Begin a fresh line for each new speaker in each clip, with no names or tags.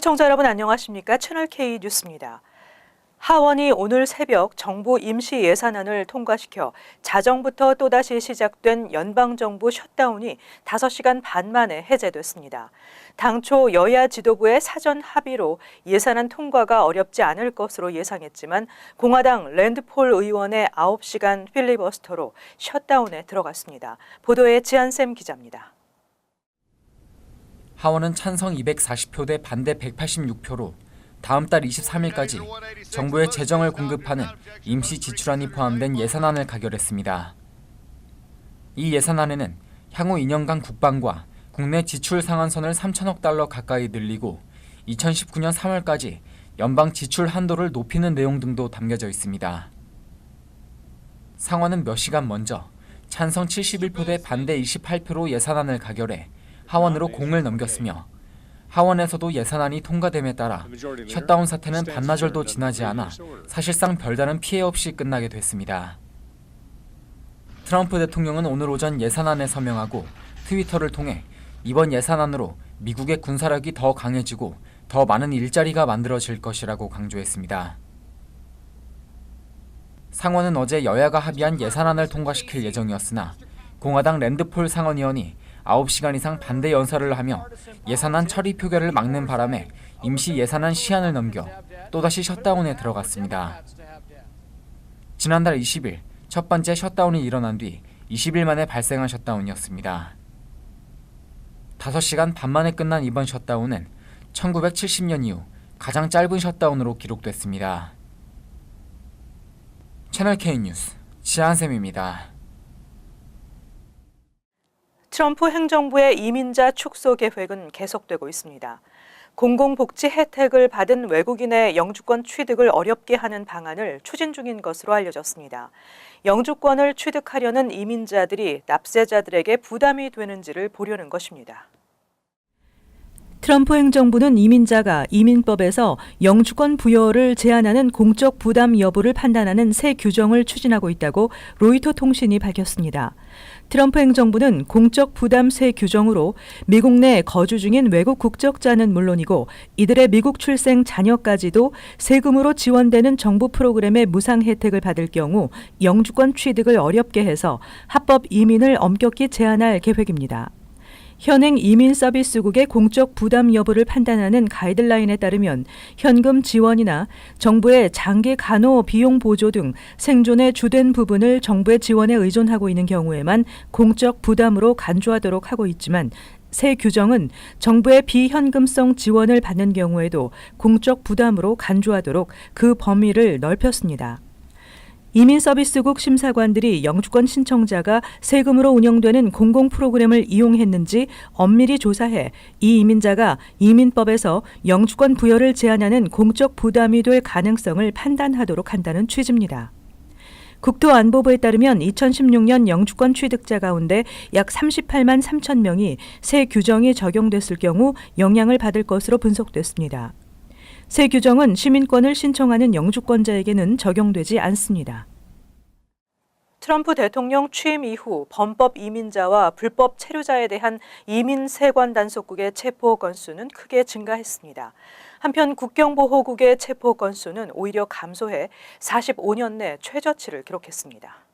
시청자 여러분 안녕하십니까? 채널K 뉴스입니다. 하원이 오늘 새벽 정부 임시 예산안을 통과시켜 자정부터 또다시 시작된 연방정부 셧다운이 5시간 반 만에 해제됐습니다. 당초 여야 지도부의 사전 합의로 예산안 통과가 어렵지 않을 것으로 예상했지만 공화당 랜드폴 의원의 9시간 필리버스터로 셧다운에 들어갔습니다. 보도에 지한샘 기자입니다.
하원은 찬성 240표 대 반대 186표로 다음 달 23일까지 정부에 재정을 공급하는 임시 지출안이 포함된 예산안을 가결했습니다. 이 예산안에는 향후 2년간 국방과 국내 지출 상한선을 3천억 달러 가까이 늘리고 2019년 3월까지 연방 지출 한도를 높이는 내용 등도 담겨져 있습니다. 상원은 몇 시간 먼저 찬성 71표 대 반대 28표로 예산안을 가결해 하원으로 공을 넘겼으며 하원에서도 예산안이 통과됨에 따라 셧다운 사태는 반나절도 지나지 않아 사실상 별다른 피해 없이 끝나게 됐습니다. 트럼프 대통령은 오늘 오전 예산안에 서명하고 트위터를 통해 이번 예산안으로 미국의 군사력이 더 강해지고 더 많은 일자리가 만들어질 것이라고 강조했습니다. 상원은 어제 여야가 합의한 예산안을 통과시킬 예정이었으나 공화당 랜드폴 상원의원이 9시간 이상 반대 연설을 하며 예산안 처리 표결을 막는 바람에 임시 예산안 시한을 넘겨 또다시 셧다운에 들어갔습니다. 지난달 20일 첫 번째 셧다운이 일어난 뒤 20일 만에 발생한 셧다운이었습니다. 5시간 반 만에 끝난 이번 셧다운은 1970년 이후 가장 짧은 셧다운으로 기록됐습니다. 채널K 뉴스 지한샘입니다.
트럼프 행정부의 이민자 축소 계획은 계속되고 있습니다. 공공복지 혜택을 받은 외국인의 영주권 취득을 어렵게 하는 방안을 추진 중인 것으로 알려졌습니다. 영주권을 취득하려는 이민자들이 납세자들에게 부담이 되는지를 보려는 것입니다. 트럼프 행정부는 이민자가 이민법에서 영주권 부여를 제한하는 공적 부담 여부를 판단하는 새 규정을 추진하고 있다고 로이터 통신이 밝혔습니다. 트럼프 행정부는 공적 부담 새 규정으로 미국 내 거주 중인 외국 국적자는 물론이고 이들의 미국 출생 자녀까지도 세금으로 지원되는 정부 프로그램의 무상 혜택을 받을 경우 영주권 취득을 어렵게 해서 합법 이민을 엄격히 제한할 계획입니다. 현행 이민 서비스국의 공적 부담 여부를 판단하는 가이드라인에 따르면 현금 지원이나 정부의 장기 간호 비용 보조 등 생존의 주된 부분을 정부의 지원에 의존하고 있는 경우에만 공적 부담으로 간주하도록 하고 있지만 새 규정은 정부의 비현금성 지원을 받는 경우에도 공적 부담으로 간주하도록 그 범위를 넓혔습니다. 이민서비스국 심사관들이 영주권 신청자가 세금으로 운영되는 공공 프로그램을 이용했는지 엄밀히 조사해 이 이민자가 이민법에서 영주권 부여를 제한하는 공적 부담이 될 가능성을 판단하도록 한다는 취지입니다. 국토안보부에 따르면 2016년 영주권 취득자 가운데 약 38만 3천 명이 새 규정이 적용됐을 경우 영향을 받을 것으로 분석됐습니다. 새 규정은 시민권을 신청하는 영주권자에게는 적용되지 않습니다. 트럼프 대통령 취임 이후 범법 이민자와 불법 체류자에 대한 이민 세관 단속국의 체포 건수는 크게 증가했습니다. 한편 국경보호국의 체포 건수는 오히려 감소해 45년 내 최저치를 기록했습니다.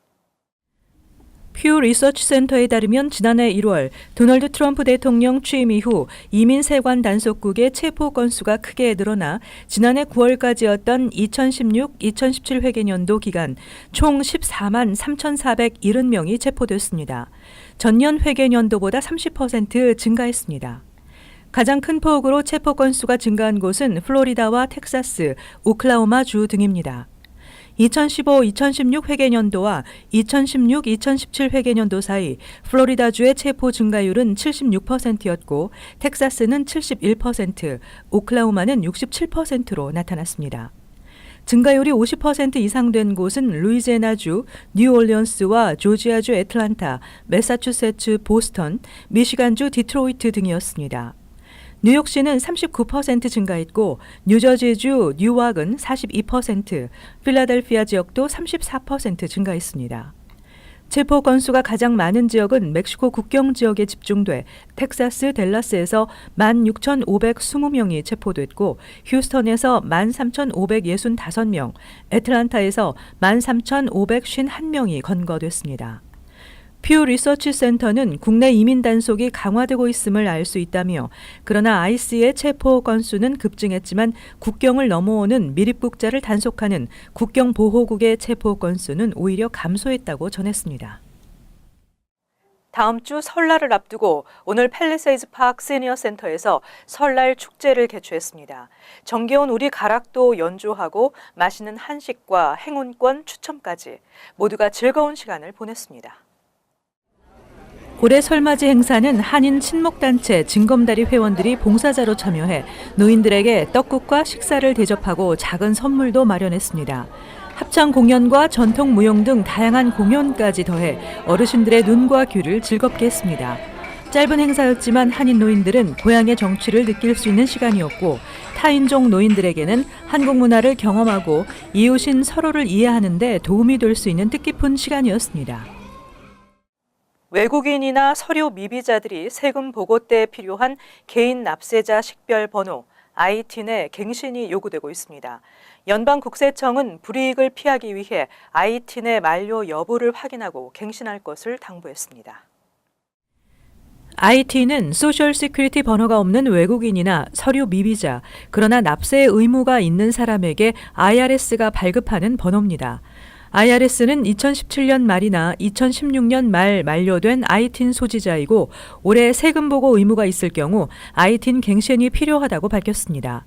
퓨 리서치 센터에 따르면 지난해 1월 도널드 트럼프 대통령 취임 이후 이민 세관 단속국의 체포 건수가 크게 늘어나 지난해 9월까지였던 2016-2017 회계년도 기간 총 14만 3,470명이 체포됐습니다. 전년 회계년도보다 30% 증가했습니다. 가장 큰 폭으로 체포 건수가 증가한 곳은 플로리다와 텍사스, 오클라호마주 등입니다. 2015-2016 회계년도와 2016-2017 회계년도 사이 플로리다주의 체포 증가율은 76%였고 텍사스는 71%, 오클라호마는 67%로 나타났습니다. 증가율이 50% 이상 된 곳은 루이지애나주, 뉴올리언스와 조지아주 애틀란타, 매사추세츠 보스턴, 미시간주 디트로이트 등이었습니다. 뉴욕시는 39% 증가했고 뉴저지주 뉴왁은 42%, 필라델피아 지역도 34% 증가했습니다. 체포 건수가 가장 많은 지역은 멕시코 국경 지역에 집중돼 텍사스 댈러스에서 16,520명이 체포됐고 휴스턴에서 13,565명, 애틀란타에서 13,551명이 건거됐습니다. 퓨 리서치 센터는 국내 이민 단속이 강화되고 있음을 알 수 있다며 그러나 IC의 체포 건수는 급증했지만 국경을 넘어오는 밀입국자를 단속하는 국경보호국의 체포 건수는 오히려 감소했다고 전했습니다. 다음 주 설날을 앞두고 오늘 팰리세이드 파크 시니어 센터에서 설날 축제를 개최했습니다. 정겨운 우리 가락도 연주하고 맛있는 한식과 행운권 추첨까지 모두가 즐거운 시간을 보냈습니다. 올해 설맞이 행사는 한인 친목단체 징검다리 회원들이 봉사자로 참여해 노인들에게 떡국과 식사를 대접하고 작은 선물도 마련했습니다. 합창 공연과 전통 무용 등 다양한 공연까지 더해 어르신들의 눈과 귀를 즐겁게 했습니다. 짧은 행사였지만 한인 노인들은 고향의 정취를 느낄 수 있는 시간이었고 타인종 노인들에게는 한국 문화를 경험하고 이웃인 서로를 이해하는 데 도움이 될 수 있는 뜻깊은 시간이었습니다. 외국인이나 서류 미비자들이 세금 보고 때에 필요한 개인 납세자 식별 번호 ITIN의 갱신이 요구되고 있습니다. 연방국세청은 불이익을 피하기 위해 ITIN의 만료 여부를 확인하고 갱신할 것을 당부했습니다. ITIN은 소셜 시큐리티 번호가 없는 외국인이나 서류 미비자, 그러나 납세의 의무가 있는 사람에게 IRS가 발급하는 번호입니다. IRS는 2017년 말이나 2016년 말 만료된 ITIN 소지자이고 올해 세금 보고 의무가 있을 경우 ITIN 갱신이 필요하다고 밝혔습니다.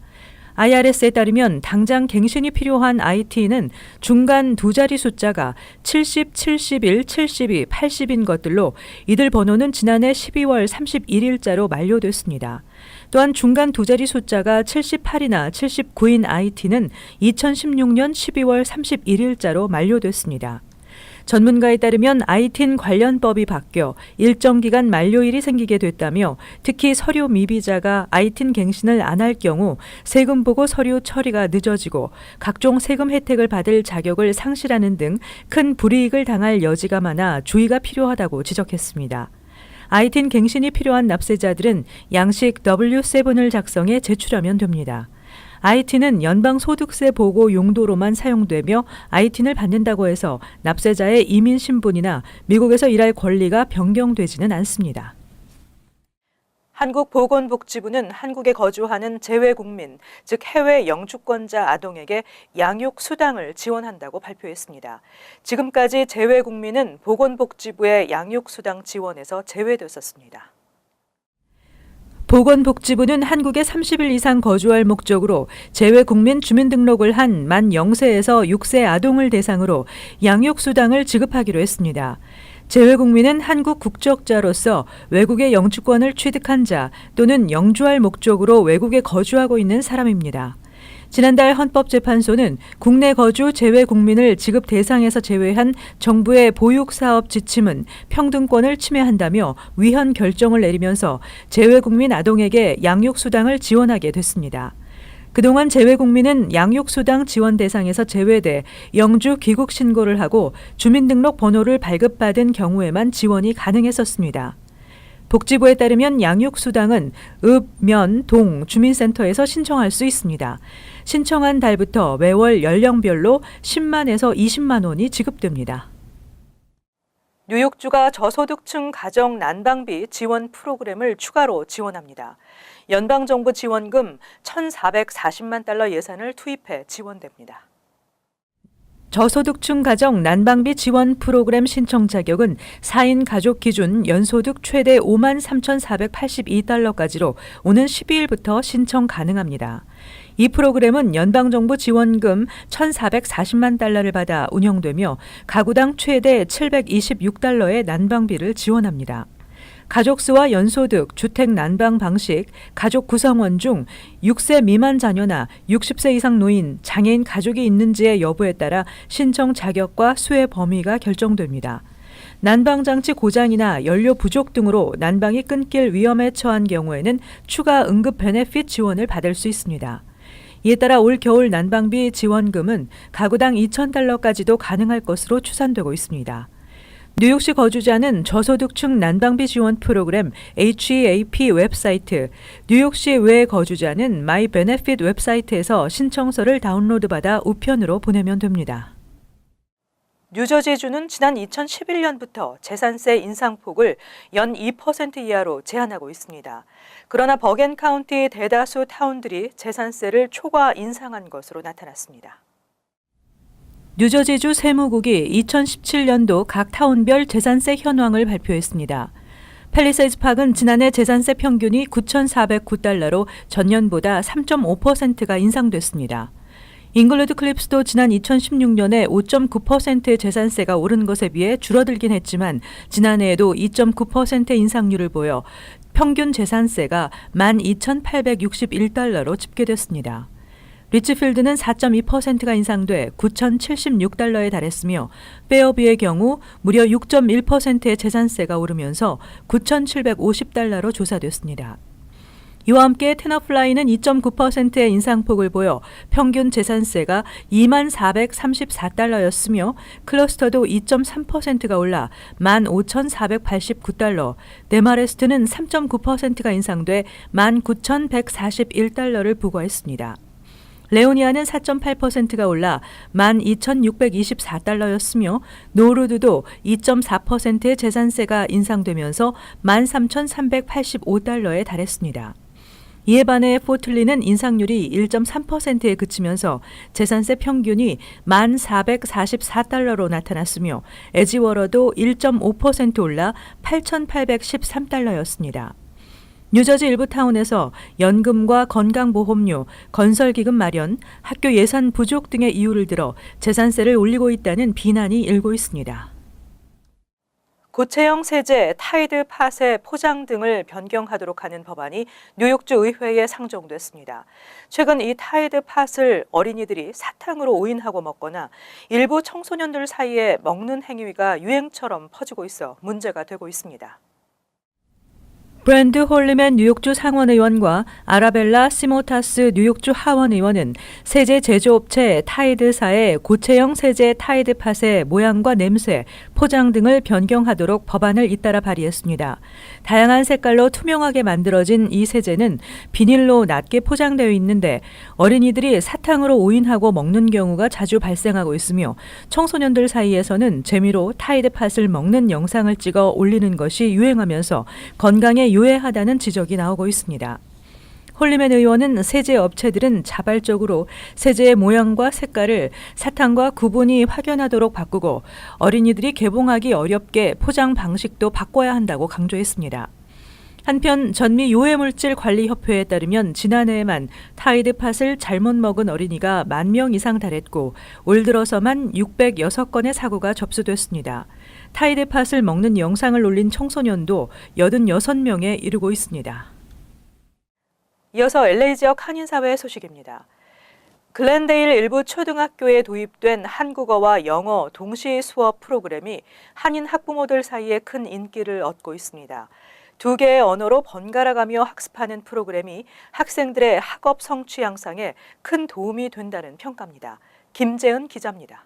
IRS에 따르면 당장 갱신이 필요한 IT는 중간 두 자리 숫자가 70, 71, 72, 80인 것들로 이들 번호는 지난해 12월 31일자로 만료됐습니다. 또한 중간 두 자리 숫자가 78이나 79인 IT는 2016년 12월 31일자로 만료됐습니다. 전문가에 따르면 ITIN 관련법이 바뀌어 일정 기간 만료일이 생기게 됐다며 특히 서류 미비자가 ITIN 갱신을 안 할 경우 세금 보고 서류 처리가 늦어지고 각종 세금 혜택을 받을 자격을 상실하는 등 큰 불이익을 당할 여지가 많아 주의가 필요하다고 지적했습니다. ITIN 갱신이 필요한 납세자들은 양식 W7을 작성해 제출하면 됩니다. ITIN은 연방소득세 보고 용도로만 사용되며 ITIN을 받는다고 해서 납세자의 이민 신분이나 미국에서 일할 권리가 변경되지는 않습니다. 한국보건복지부는 한국에 거주하는 재외국민, 즉 해외 영주권자 아동에게 양육수당을 지원한다고 발표했습니다. 지금까지 재외국민은 보건복지부의 양육수당 지원에서 제외됐었습니다. 보건복지부는 한국에 30일 이상 거주할 목적으로 재외국민 주민등록을 한 만 0세에서 6세 아동을 대상으로 양육수당을 지급하기로 했습니다. 재외국민은 한국 국적자로서 외국의 영주권을 취득한 자 또는 영주할 목적으로 외국에 거주하고 있는 사람입니다. 지난달 헌법재판소는 국내 거주 재외국민을 지급 대상에서 제외한 정부의 보육사업 지침은 평등권을 침해한다며 위헌 결정을 내리면서 재외국민 아동에게 양육수당을 지원하게 됐습니다. 그동안 재외국민은 양육수당 지원 대상에서 제외돼 영주 귀국 신고를 하고 주민등록 번호를 발급받은 경우에만 지원이 가능했었습니다. 복지부에 따르면 양육수당은 읍, 면, 동 주민센터에서 신청할 수 있습니다. 신청한 달부터 매월 연령별로 10만에서 20만 원이 지급됩니다. 뉴욕주가 저소득층 가정 난방비 지원 프로그램을 추가로 지원합니다. 연방정부 지원금 1,440만 달러 예산을 투입해 지원됩니다. 저소득층 가정 난방비 지원 프로그램 신청 자격은 4인 가족 기준 연소득 최대 53,482달러까지로 오는 12일부터 신청 가능합니다. 이 프로그램은 연방정부 지원금 1,440만 달러를 받아 운영되며 가구당 최대 726달러의 난방비를 지원합니다. 가족 수와 연소득, 주택 난방 방식, 가족 구성원 중 6세 미만 자녀나 60세 이상 노인, 장애인 가족이 있는지의 여부에 따라 신청 자격과 수혜 범위가 결정됩니다. 난방장치 고장이나 연료 부족 등으로 난방이 끊길 위험에 처한 경우에는 추가 응급 베네핏 지원을 받을 수 있습니다. 이에 따라 올 겨울 난방비 지원금은 가구당 2,000달러까지도 가능할 것으로 추산되고 있습니다. 뉴욕시 거주자는 저소득층 난방비 지원 프로그램 HEAP 웹사이트, 뉴욕시 외 거주자는 마이 베네핏 웹사이트에서 신청서를 다운로드받아 우편으로 보내면 됩니다. 뉴저지주는 지난 2011년부터 재산세 인상폭을 연 2% 이하로 제한하고 있습니다. 그러나 버겐 카운티 대다수 타운들이 재산세를 초과 인상한 것으로 나타났습니다. 뉴저지주 세무국이 2017년도 각 타운별 재산세 현황을 발표했습니다. 팰리세이드 파크는 지난해 재산세 평균이 $9,409로 전년보다 3.5%가 인상됐습니다. 잉글리드 클립스도 지난 2016년에 5.9%의 재산세가 오른 것에 비해 줄어들긴 했지만 지난해에도 2.9%의 인상률을 보여 평균 재산세가 $12,861로 집계됐습니다. 리치필드는 4.2%가 인상돼 $9,076에 달했으며 페어뷰의 경우 무려 6.1%의 재산세가 오르면서 $9,750로 조사됐습니다. 이와 함께 테너플라이는 2.9%의 인상폭을 보여 평균 재산세가 $24,34였으며 클러스터도 2.3%가 올라 $15,489, 데마레스트는 3.9%가 인상돼 $19,141를 부과했습니다. 레오니아는 4.8%가 올라 $12,624였으며 노르드도 2.4%의 재산세가 인상되면서 $13,385에 달했습니다. 이에 반해 포틀리는 인상률이 1.3%에 그치면서 재산세 평균이 $1,444로 나타났으며 에지워러도 1.5% 올라 $8,813였습니다. 뉴저지 일부 타운에서 연금과 건강보험료, 건설기금 마련, 학교 예산 부족 등의 이유를 들어 재산세를 올리고 있다는 비난이 일고 있습니다. 고체형 세제, 타이드 팟의 포장 등을 변경하도록 하는 법안이 뉴욕주 의회에 상정됐습니다. 최근 이 타이드 팟을 어린이들이 사탕으로 오인하고 먹거나 일부 청소년들 사이에 먹는 행위가 유행처럼 퍼지고 있어 문제가 되고 있습니다. 브랜드 홀리맨 뉴욕주 상원의원과 아라벨라 시모타스 뉴욕주 하원의원은 세제 제조업체 타이드사의 고체형 세제 타이드 팟의 모양과 냄새, 포장 등을 변경하도록 법안을 잇따라 발의했습니다. 다양한 색깔로 투명하게 만들어진 이 세제는 비닐로 낮게 포장되어 있는데 어린이들이 사탕으로 오인하고 먹는 경우가 자주 발생하고 있으며 청소년들 사이에서는 재미로 타이드 팟을 먹는 영상을 찍어 올리는 것이 유행하면서 건강에 유해하다는 지적이 나오고 있습니다. 홀리맨 의원은 세제 업체들은 자발적으로 세제의 모양과 색깔을 사탕과 구분이 확연하도록 바꾸고 어린이들이 개봉하기 어렵게 포장 방식도 바꿔야 한다고 강조했습니다. 한편 전미유해물질관리협회에 따르면 지난해에만 타이드 팟을 잘못 먹은 어린이가 10,000명 이상 달했고 올 들어서만 606건의 사고가 접수됐습니다. 타이드 팟을 먹는 영상을 올린 청소년도 86명에 이르고 있습니다. 이어서 LA 지역 한인사회 소식입니다. 글렌데일 일부 초등학교에 도입된 한국어와 영어 동시 수업 프로그램이 한인 학부모들 사이에 큰 인기를 얻고 있습니다. 두 개의 언어로 번갈아가며 학습하는 프로그램이 학생들의 학업 성취 향상에 큰 도움이 된다는 평가입니다. 김재은 기자입니다.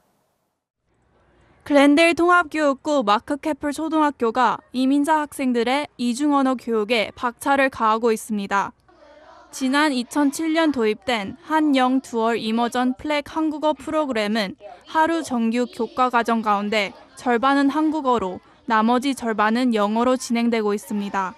글렌데일 통합교육구 마크 캐플 초등학교가 이민자 학생들의 이중언어 교육에 박차를 가하고 있습니다. 지난 2007년 도입된 한영 두얼 이머전 플렉 한국어 프로그램은 하루 정규 교과 과정 가운데 절반은 한국어로 나머지 절반은 영어로 진행되고 있습니다.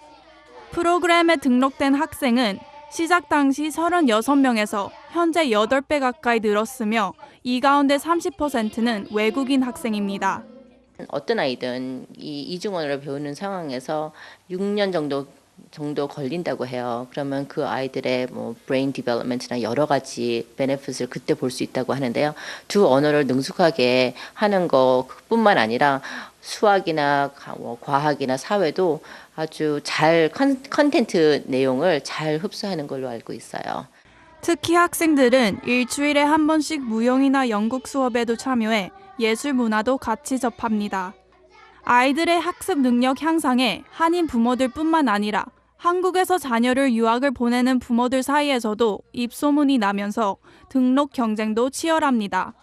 프로그램에 등록된 학생은 시작 당시 36명에서 현재 8배 가까이 늘었으며 이 가운데 30%는 외국인 학생입니다.
어떤 아이든 이 이중언어를 배우는 상황에서 6년 정도 걸린다고 해요. 그러면 그 아이들의 브레인 디벨롭먼트나 여러 가지 베네핏을 그때 볼 수 있다고 하는데요. 두 언어를 능숙하게 하는 것뿐만 아니라 수학이나 과학이나 사회도 아주 잘 컨텐트 내용을 잘 흡수하는 걸로 알고 있어요.
특히 학생들은 일주일에 한 번씩 무용이나 연극 수업에도 참여해 예술 문화도 같이 접합니다. 아이들의 학습 능력 향상에 한인 부모들뿐만 아니라 한국에서 자녀를 유학을 보내는 부모들 사이에서도 입소문이 나면서 등록 경쟁도 치열합니다.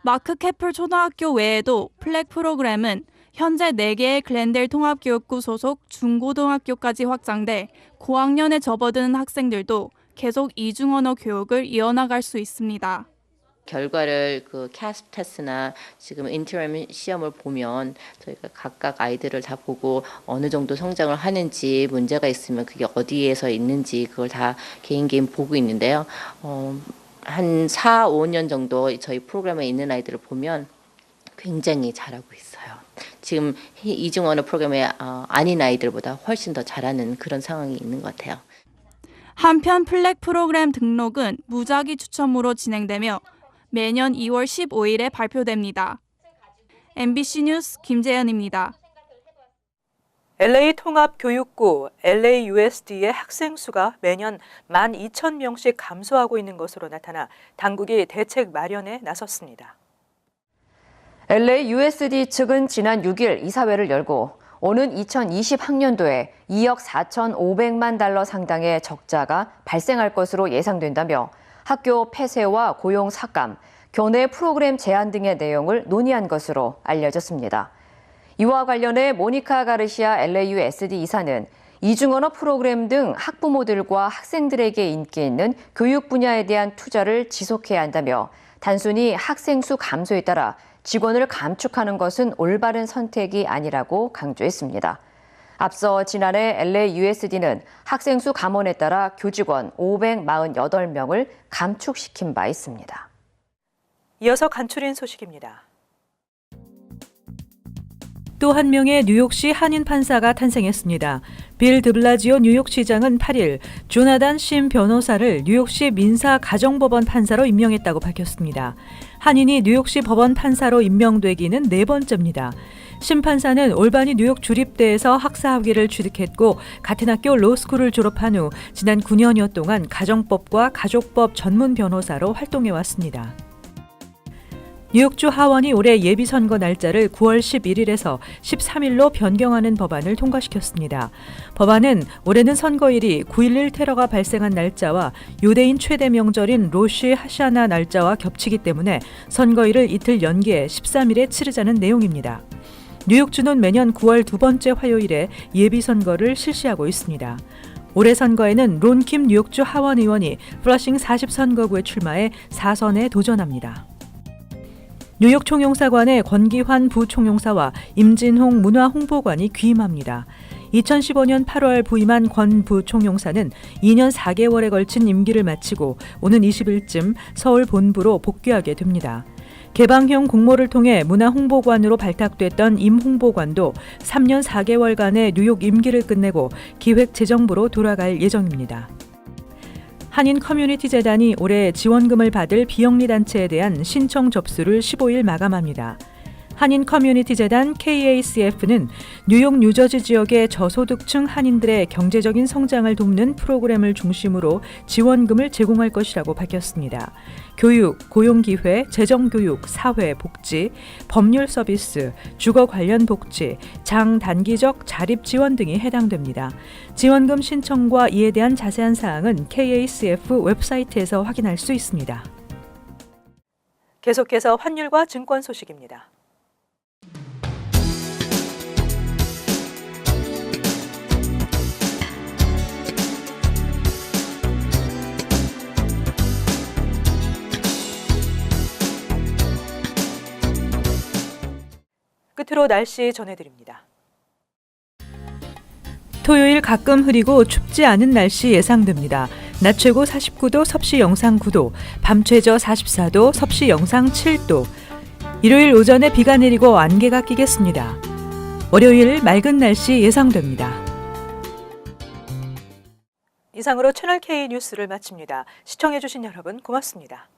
마크 캐플 초등학교 외에도 플렉 프로그램은 현재 4개의 글렌델 통합교육구 소속 중고등학교까지 확장돼 고학년에 접어드는 학생들도 계속 이중언어 교육을 이어나갈 수 있습니다.
결과를 그 CASP 테스트나 지금 인터럼 시험을 보면 저희가 각각 아이들을 다 보고 어느 정도 성장을 하는지 문제가 있으면 그게 어디에서 있는지 그걸 다 개인 보고 있는데요. 한 4, 5년 정도 저희 프로그램에 있는 아이들을 보면 굉장히 잘하고 있어요. 지금 이중언어 프로그램에 아닌 아이들보다 훨씬 더 잘하는 그런 상황이 있는 것 같아요.
한편 플렉 프로그램 등록은 무작위 추첨으로 진행되며 매년 2월 15일에 발표됩니다. MBC 뉴스 김재현입니다.
LA 통합교육구 LAUSD의 학생 수가 매년 12,000명씩 감소하고 있는 것으로 나타나 당국이 대책 마련에 나섰습니다.
LAUSD 측은 지난 6일 이사회를 열고 오는 2020학년도에 2억 4,500만 달러 상당의 적자가 발생할 것으로 예상된다며 학교 폐쇄와 고용 삭감, 교내 프로그램 제한 등의 내용을 논의한 것으로 알려졌습니다. 이와 관련해 모니카 가르시아 LAUSD 이사는 이중언어 프로그램 등 학부모들과 학생들에게 인기 있는 교육 분야에 대한 투자를 지속해야 한다며 단순히 학생 수 감소에 따라 직원을 감축하는 것은 올바른 선택이 아니라고 강조했습니다. 앞서 지난해 LAUSD는 학생 수 감원에 따라 교직원 548명을 감축시킨 바 있습니다.
이어서 간추린 소식입니다. 또 한 명의 뉴욕시 한인 판사가 탄생했습니다. 빌 드블라지오 뉴욕시장은 8일 조나단 심 변호사를 뉴욕시 민사가정법원 판사로 임명했다고 밝혔습니다. 한인이 뉴욕시 법원 판사로 임명되기는 4번째입니다. 심 판사는 올바니 뉴욕 주립대에서 학사학위를 취득했고 같은 학교 로스쿨을 졸업한 후 지난 9년여 동안 가정법과 가족법 전문 변호사로 활동해왔습니다. 뉴욕주 하원이 올해 예비선거 날짜를 9월 11일에서 13일로 변경하는 법안을 통과시켰습니다. 법안은 올해는 선거일이 9.11 테러가 발생한 날짜와 유대인 최대 명절인 로시 하샤나 날짜와 겹치기 때문에 선거일을 이틀 연기해 13일에 치르자는 내용입니다. 뉴욕주는 매년 9월 두 번째 화요일에 예비선거를 실시하고 있습니다. 올해 선거에는 론킴 뉴욕주 하원 의원이 플러싱 40선거구에 출마해 4선에 도전합니다. 뉴욕 총영사관의 권기환 부총영사와 임진홍 문화홍보관이 귀임합니다. 2015년 8월 부임한 권 부총영사는 2년 4개월에 걸친 임기를 마치고 오는 20일쯤 서울 본부로 복귀하게 됩니다. 개방형 공모를 통해 문화홍보관으로 발탁됐던 임 홍보관도 3년 4개월간의 뉴욕 임기를 끝내고 기획재정부로 돌아갈 예정입니다. 한인 커뮤니티 재단이 올해 지원금을 받을 비영리 단체에 대한 신청 접수를 15일 마감합니다. 한인 커뮤니티 재단 KACF는 뉴욕 뉴저지 지역의 저소득층 한인들의 경제적인 성장을 돕는 프로그램을 중심으로 지원금을 제공할 것이라고 밝혔습니다. 교육, 고용기회, 재정교육, 사회, 복지, 법률 서비스, 주거 관련 복지, 장단기적 자립 지원 등이 해당됩니다. 지원금 신청과 이에 대한 자세한 사항은 KACF 웹사이트에서 확인할 수 있습니다. 계속해서 환율과 증권 소식입니다. 끝으로 날씨 전해드립니다. 토요일 가끔 흐리고 춥지 않은 날씨 예상됩니다. 낮 최고 49도, 섭씨 영상 9도, 밤 최저 44도, 섭씨 영상 7도. 일요일 오전에 비가 내리고 안개가 끼겠습니다. 월요일 맑은 날씨 예상됩니다. 이상으로 채널K 뉴스를 마칩니다. 시청해주신 여러분 고맙습니다.